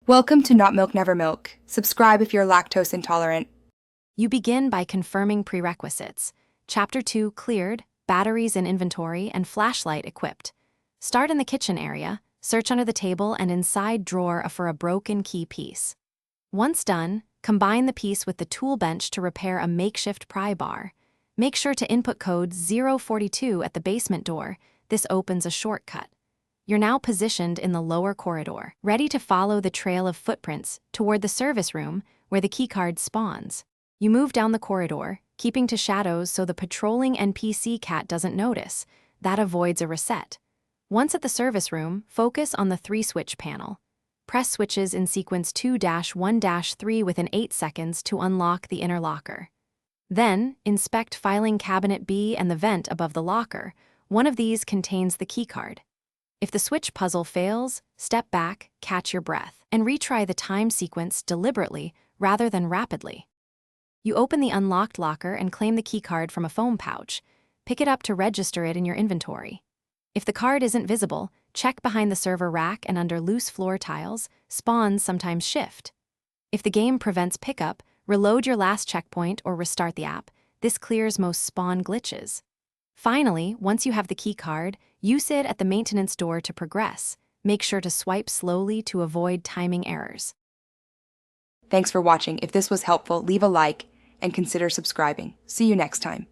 Welcome to Not Milk Never Milk. Subscribe if you're lactose intolerant. You begin by confirming prerequisites. Chapter 2 cleared, batteries in inventory, and flashlight equipped. Start in the kitchen area, search under the table and inside drawer for a broken key piece. Once done, combine the piece with the tool bench to repair a makeshift pry bar. Make sure to input code 042 at the basement door. This opens a shortcut. You're now positioned in the lower corridor, ready to follow the trail of footprints toward the service room where the keycard spawns. You move down the corridor, keeping to shadows so the patrolling NPC cat doesn't notice. That avoids a reset. Once at the service room, focus on the 3-switch panel. Press switches in sequence 2-1-3 within 8 seconds to unlock the inner locker. Then, inspect filing cabinet B and the vent above the locker. One of these contains the keycard. If the switch puzzle fails, step back, catch your breath, and retry the time sequence deliberately rather than rapidly. You open the unlocked locker and claim the keycard from a foam pouch. Pick it up to register it in your inventory. If the card isn't visible, check behind the server rack and under loose floor tiles. Spawns sometimes shift. If the game prevents pickup, reload your last checkpoint or restart the app. This clears most spawn glitches. Finally, once you have the keycard, use it at the maintenance door to progress. Make sure to swipe slowly to avoid timing errors. Thanks for watching. If this was helpful, leave a like and consider subscribing. See you next time.